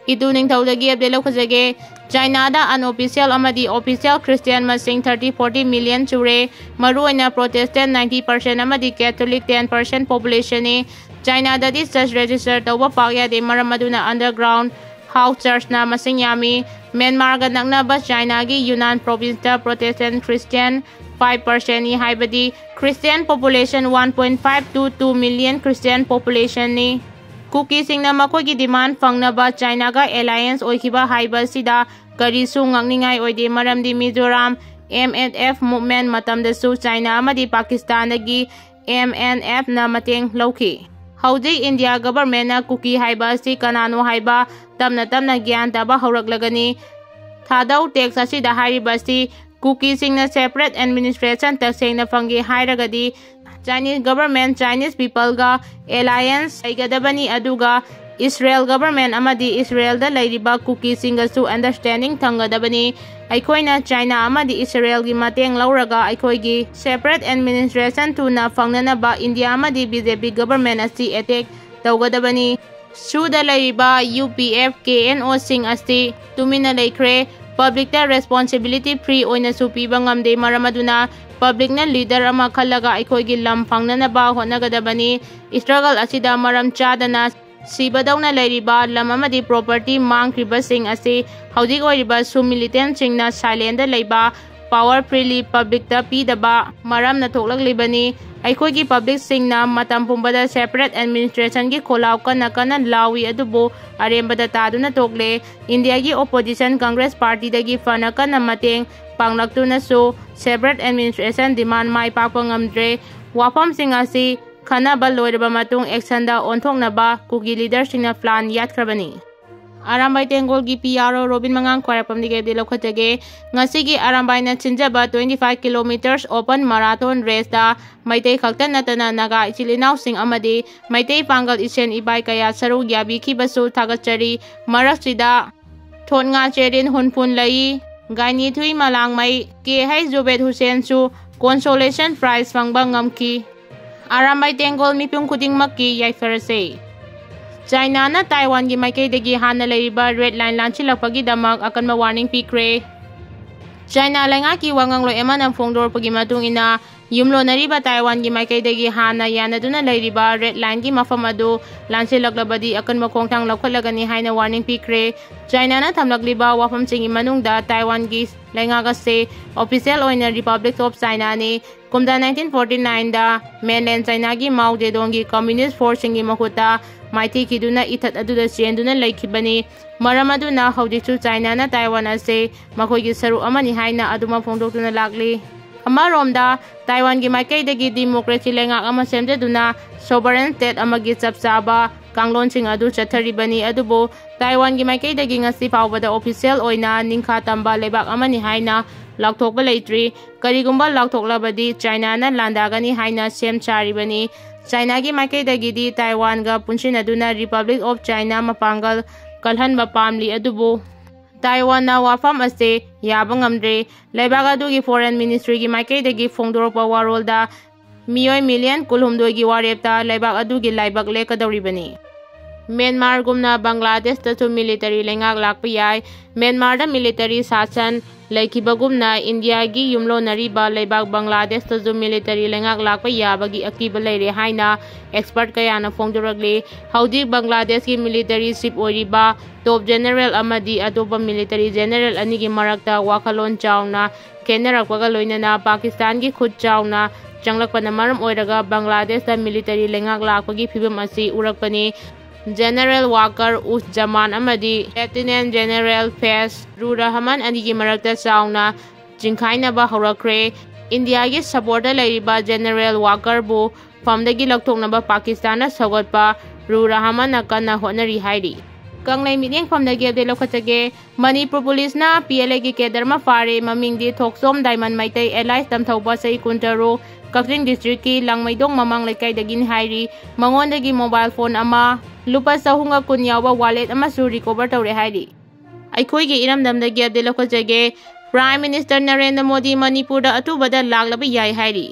Itu ningthaudagi update lawkhajage. China da unofficial amadi official Christian masing 30-40 million chure. Maruaina Protestant 90% amadi Catholic 10% population ni. China da di church register tawba pakya de maramaduna underground house church na masing yami. Myanmar ga naknaba China gi Yunnan province da Protestant Christian 5% ni haibadi Christian population 1.5 to 2 million Christian population ni. Kuki singna makogi demand Fngnb China ga alliance oikiba haiba sida karisu ngakningai oide maramdi Mizoram MNF movement matamdasu China amadi Pakistan dagi MNF na mateng lauki. Hauji India government na Kuki haiba si kanano haiba tamna gyan taba hawraklagani. Thadau tax asida hariba si Kuki singna separate administration taksengna fangi hairagadi Chinese government Chinese people ga alliance aigadabani aduga Israel government amadi Israel da lairiba Kuki singa su understanding thangadabani aikoina China amadi Israel gi mateng lauraga aikoigi separate administration tuna fangnanaba India amadi BJP government asi attack tawgadabani suda lairiba UPF KNO sing asi tumina laikre public ta responsibility free oina su piba ngamde maramaduna public na leader ama khalaga aikoigi lam phangnanaba honagadabani struggle asida maram chadana sibadawna lairiba lam amadi property mangkriba sing ase haudik oiriba su militant singna silent da leiba power freely public ta pidaba maram na thoklaglibani aikoigi public singna matam pumbada separate administration gi kholaw kana lawi adubo arembada taduna tokle India gi opposition Congress party dagi fana kana mateng panglaktuna so separate administration demand mai pakpa ngamdre wafam singasi khana ba loiraba matung action da onthoknaba Kuki leader singna plan yatkrabani. Arambai Tengol gi PRO Robin Mangang Kwarapam dige de lokhatage ngasi gi Arambai na chinjaba 25 kilometers open marathon race da Maitei khaktan natana naga ichilinau sing amadi Maitei pangal isen ibai kaya saru yabi khibasu thagachari maraksida thonga cherin hunpun lai gaini thui malang mai ke hai Zubed Hussein su consolation prize fangba ngamki Arambai Tengol mipung khuding makki yaifarase China na Taiwan gi maikei degi hana leiba red line lanchilakpagi damak akanma warning pikre China lenga ki wangang lo eman ang phongdor pagi matung ina yumlo nariba Taiwan gi maikei degi hana yanaduna leiriba red line gi mafam adu lanchilaklabadi akanma khongthang lokholagani haina warning pikre China na thamlagliba wafam chingi manungda Taiwan gi lenga ga se official oina Republic of China ni kumda 1949 da mainland China gi Mao Zedong gi communist force ngi makuta Maiti kiduna ithat aduda sienduna laikibani maramaduna haudichu China na Taiwan ase makoigi saru amani haina aduma phongdoktuna lakli amaromda Taiwan gi maikei dagi democracy lenga ama semdeduna sovereign state amagi chapchaba kanglonsing adu chatharibani adubo Taiwan gi maikei dagi ngasi pawbada official oina ningkha tamba lebak amani haina lakthokba leitri karigumba lakthoklabadi China na landagani haina sem charibani China gi maikei dagi di Taiwan ga punshinaduna Republic of China mapangal kalhanba pamli adubo Taiwan na wafam ase yaba ngamdre lebak adugi foreign ministry gi maikei dagi phongdorpa warolda miyoi million kulhumdoi gi warepta lebak adugi laibak lekadoribani Myanmar gumna Bangladesh ta chu military lengak Lkpa Yai Myanmar da military sasan laikibagumna India gi yumlo nariba lebak Bangladesh ta chu military lengak Lkpa yabagi akiba leire haina expert kaya na phongdoragli haudi Bangladesh gi military chief oiriba top general amadi atopa military general anigi marakta wakalon chawna kenarakwaga loinana Pakistan gi khud chawna changlakpana maram oiraga Bangladesh ta military lengak lakpagi phibam asi urakpani General Walker Zaman amadi Lieutenant General Faiz Rahman anigi marakta chawna jingkhainaba hawrakre India gi supporter lairiba General Walker bu famdagi lakthoknaba Pakistan na sagotpa Rahman na kana hotnari hairi kanglai mityeng famdagi de lokhatage Manipur police na PLA gi kedarma fare mamingdi thoksom Diamond Maitei Allies tamthauba sei kuntaro Kakring district ki Langmaidong mamang laikai dagin hairi mangondagi mobile phone ama lupa sahunga kunyawa wallet ama su recover tawre hairi aikoigi iramdamdagi abde lokhatage Prime Minister Narendra Modi Manipur da atubada laglaba yai hairi